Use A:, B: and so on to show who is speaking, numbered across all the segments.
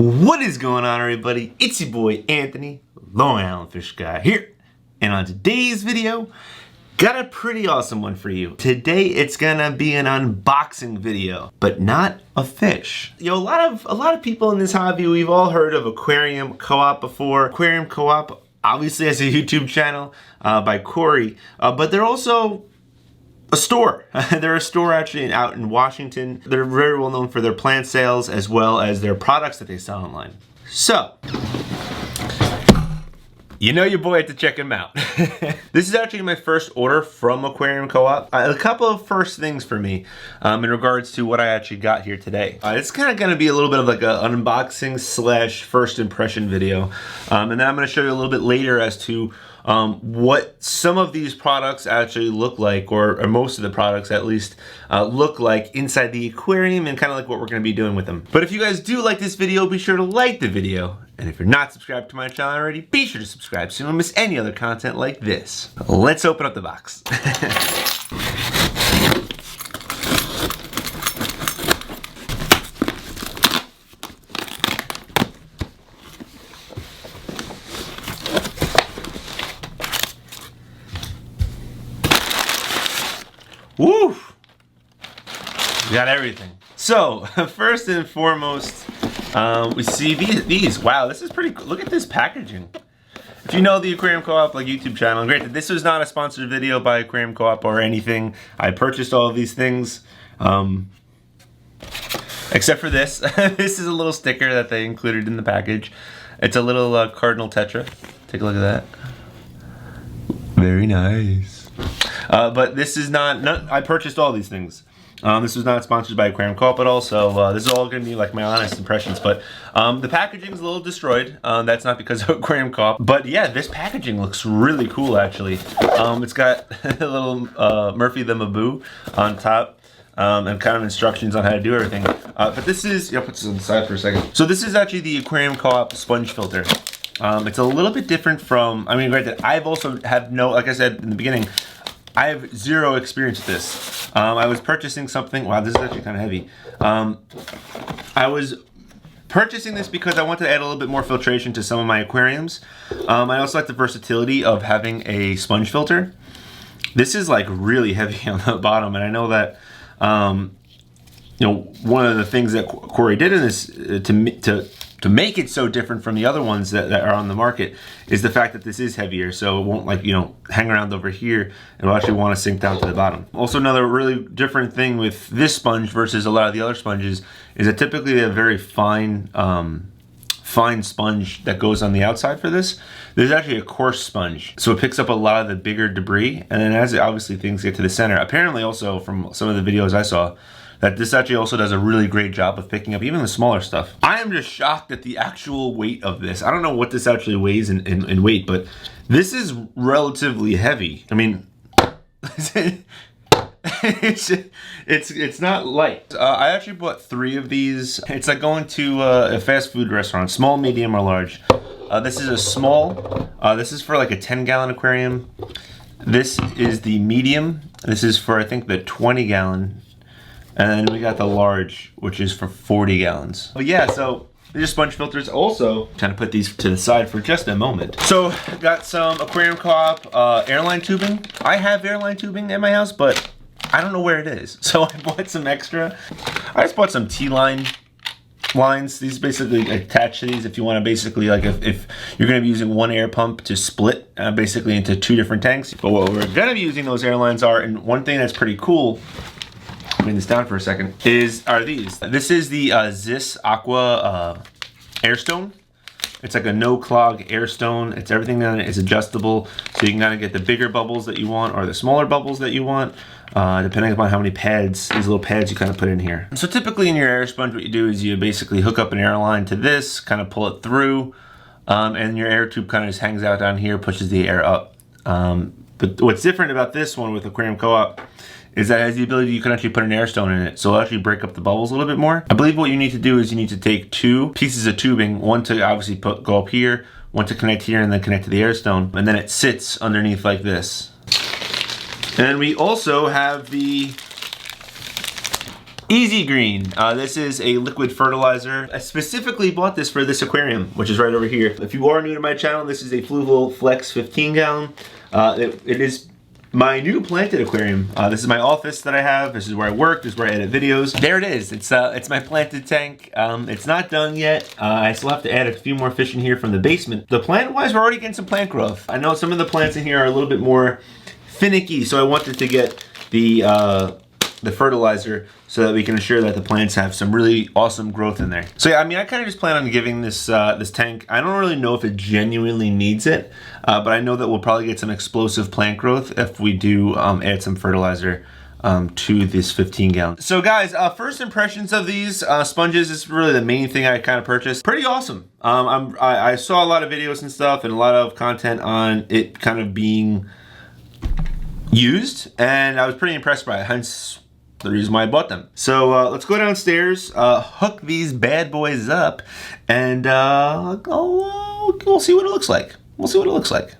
A: What is going on, everybody? It's your boy Anthony, Long Island Fish Guy here, and on today's video, got a pretty awesome one for you. Today it's gonna be an unboxing video, but not a fish. A lot of people in this hobby, we've all heard of Aquarium Co-op before. Aquarium Co-op obviously has a YouTube channel by Corey, but they're also a store. They're a store actually out in Washington. They're very well known for their plant sales as well as their products that they sell online. So, you know your boy had to check him out. This is actually my first order from Aquarium Co-op. A couple of first things for me in regards to what I actually got here today. It's kind of going to be a little bit of like an unboxing slash first impression video. And then I'm going to show you a little bit later as to what some of these products actually look like, or most of the products at least look like inside the aquarium, and kind of like what we're going to be doing with them. But if you guys do like this video, be sure to like the video. And if you're not subscribed to my channel already, be sure to subscribe so you don't miss any other content like this. Let's open up the box. Woo! We got everything. So, first and foremost, we see these. Wow, this is pretty cool. Look at this packaging. If you know the Aquarium Co-op YouTube channel, granted, this was not a sponsored video by Aquarium Co-op or anything. I purchased all of these things, except for this. This is a little sticker that they included in the package. It's a little cardinal tetra. Take a look at that. Very nice. But this is not, I purchased all these things. This was not sponsored by Aquarium Co-op at all, so this is all going to be like my honest impressions. But the packaging is a little destroyed. That's not because of Aquarium Co-op. But yeah, this packaging looks really cool, actually. It's got a little Murphy the Maboo on top. And kind of instructions on how to do everything. But this is, I'll put this on the side for a second. So this is actually the Aquarium Co-op sponge filter. It's a little bit different from, I mean, granted, I've also have no, like I said in the beginning, I have zero experience with this. I was purchasing something, wow, this is actually kind of heavy. I was purchasing this because I wanted to add a little bit more filtration to some of my aquariums. I also like the versatility of having a sponge filter. This is like really heavy on the bottom, and I know that, you know, one of the things that Corey did in this to make it so different from the other ones that are on the market is the fact that this is heavier, so it won't, like, you know, hang around over here. It'll actually want to sink down to the bottom. Also, another really different thing with this sponge versus a lot of the other sponges is that typically they have very fine sponge that goes on the outside for this. There's actually a coarse sponge, so it picks up a lot of the bigger debris, and then as obviously things get to the center, apparently also from some of the videos I saw, that this actually also does a really great job of picking up even the smaller stuff. I am just shocked at the actual weight of this. I don't know what this actually weighs in weight, but this is relatively heavy. I mean, it's not light. I actually bought 3 of these. It's like going to a fast food restaurant, small, medium, or large. This is a small. This is for like a 10-gallon aquarium. This is the medium. This is for, I think, the 20-gallon. And then we got the large, which is for 40 gallons. But yeah, so these are sponge filters. Also, trying to put these to the side for just a moment. So, got some Aquarium Co-op Airline tubing. I have Airline tubing in my house, but I don't know where it is. So I bought some extra. I just bought some T-line lines. These basically attach to these if you want to basically, like, if you're going to be using one air pump to split basically into 2 different tanks. But what we're going to be using those Airlines are, and one thing that's pretty cool, bring this down for a second, are these. This is the Ziss Aqua Airstone. It's like a no clog airstone. It's everything that is adjustable, so you can kind of get the bigger bubbles that you want or the smaller bubbles that you want, depending upon how many pads, these little pads you kind of put in here. So typically in your air sponge, what you do is you basically hook up an Airline to this, kind of pull it through, and your air tube kind of just hangs out down here, pushes the air up. But what's different about this one with Aquarium Co-op is that it has the ability, you can actually put an air stone in it, so it'll actually break up the bubbles a little bit more. I believe what you need to do is you need to take 2 pieces of tubing, one to obviously go up here, one to connect here, and then connect to the air stone, and then it sits underneath like this. And we also have the Easy Green. This is a liquid fertilizer. I specifically bought this for this aquarium, which is right over here. If you are new to my channel, this is a Fluval Flex 15 gallon. It is my new planted aquarium. This is my office that I have. This is where I work. This is where I edit videos. There it is. It's my planted tank. It's not done yet. I still have to add a few more fish in here from the basement. The plant-wise, we're already getting some plant growth. I know some of the plants in here are a little bit more finicky, so I wanted to get the fertilizer so that we can ensure that the plants have some really awesome growth in there. So yeah, I mean, I kind of just plan on giving this this tank, I don't really know if it genuinely needs it, but I know that we'll probably get some explosive plant growth if we do add some fertilizer to this 15 gallon. So guys, first impressions of these sponges is really the main thing I kind of purchased. Pretty awesome. I saw a lot of videos and stuff and a lot of content on it kind of being used, and I was pretty impressed by it, hence the reason why I bought them. So let's go downstairs, hook these bad boys up, and we'll see what it looks like. We'll see what it looks like.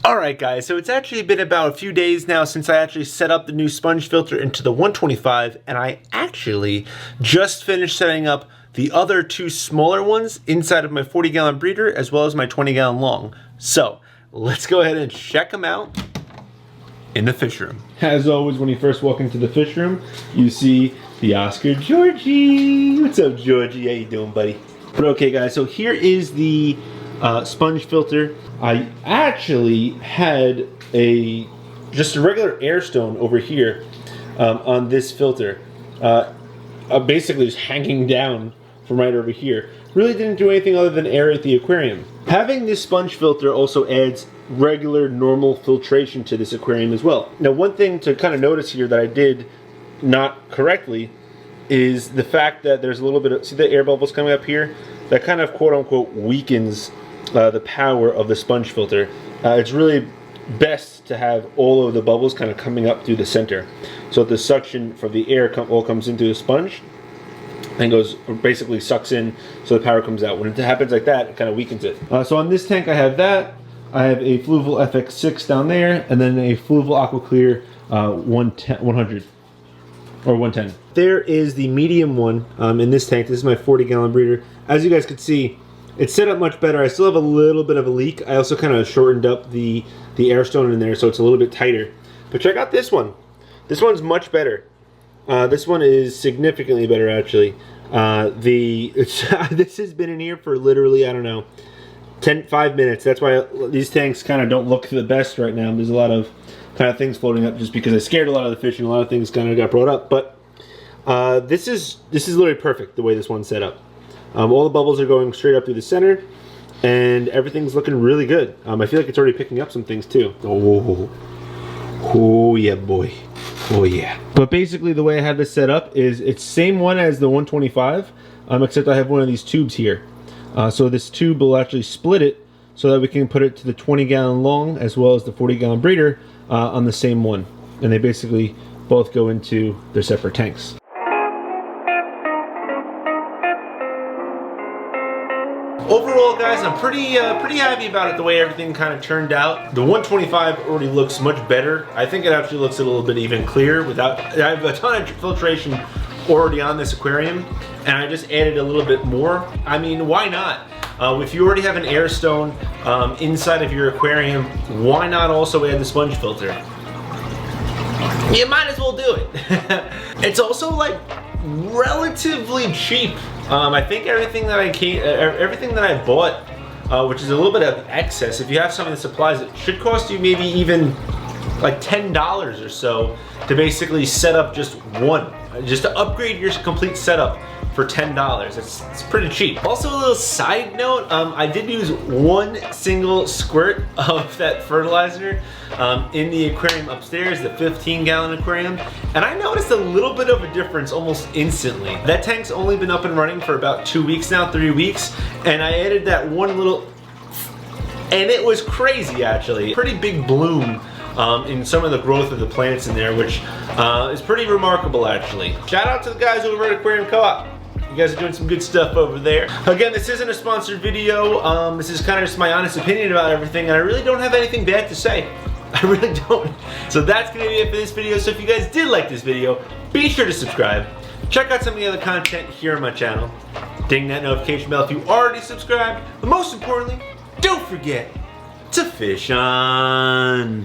A: Alright guys, so it's actually been about a few days now since I actually set up the new sponge filter into the 125, and I actually just finished setting up the other two smaller ones inside of my 40 gallon breeder as well as my 20 gallon long. So let's go ahead and check them out in the fish room. As always, when you first walk into the fish room, you see the Oscar Georgie. What's up, Georgie? How you doing, buddy? But okay guys, so here is the sponge filter. I actually had just a regular air stone over here on this filter, basically just hanging down from right over here. Really didn't do anything other than aerate the aquarium. Having this sponge filter also adds regular normal filtration to this aquarium as well. Now one thing to kind of notice here that I did not correctly is the fact that there's a little bit of, see the air bubbles coming up here? That kind of quote unquote weakens the power of the sponge filter. It's really best to have all of the bubbles kind of coming up through the center, so the suction from the air all comes into the sponge and goes, basically sucks in, so the power comes out. When it happens like that, it kind of weakens it. So on this tank I have that. I have a Fluval FX6 down there, and then a Fluval Aqua Clear 100 or 110. There is the medium one in this tank. This is my 40 gallon breeder. As you guys can see, it's set up much better. I still have a little bit of a leak. I also kind of shortened up the air stone in there, so it's a little bit tighter. But check out this one. This one's much better. This one is significantly better, actually. This has been in here for literally, I don't know, 5 minutes. That's why these tanks kind of don't look the best right now. There's a lot of kind of things floating up just because I scared a lot of the fish and a lot of things kind of got brought up. But this is literally perfect the way this one's set up. All the bubbles are going straight up through the center, and everything's looking really good. I feel like it's already picking up some things too. Oh yeah, boy. Oh yeah. But basically the way I have this set up is it's same one as the 125, except I have one of these tubes here. So this tube will actually split it so that we can put it to the 20 gallon long as well as the 40 gallon breeder on the same one. And they basically both go into their separate tanks. Overall, guys, I'm pretty happy about it, the way everything kind of turned out. The 125 already looks much better. I think it actually looks a little bit even clearer without, I have a ton of filtration already on this aquarium, and I just added a little bit more. I mean, why not? If you already have an air stone inside of your aquarium, why not also add the sponge filter? You might as well do it. It's also like relatively cheap. I think everything that I bought, which is a little bit of excess, if you have some of the supplies, it should cost you maybe even like $10 or so to basically set up just to upgrade your complete setup for $10. It's pretty cheap. Also, a little side note, I did use one single squirt of that fertilizer in the aquarium upstairs, the 15 gallon aquarium, and I noticed a little bit of a difference almost instantly. That tank's only been up and running for about 2 weeks now, 3 weeks, and I added that one little, and it was crazy actually. Pretty big bloom in some of the growth of the plants in there, which is pretty remarkable actually. Shout out to the guys over at Aquarium Co-op. You guys are doing some good stuff over there. Again, this isn't a sponsored video. This is kind of just my honest opinion about everything, and I really don't have anything bad to say. I really don't. So that's gonna be it for this video. So if you guys did like this video, be sure to subscribe. Check out some of the other content here on my channel. Ding that notification bell if you already subscribed. But most importantly, don't forget to fish on.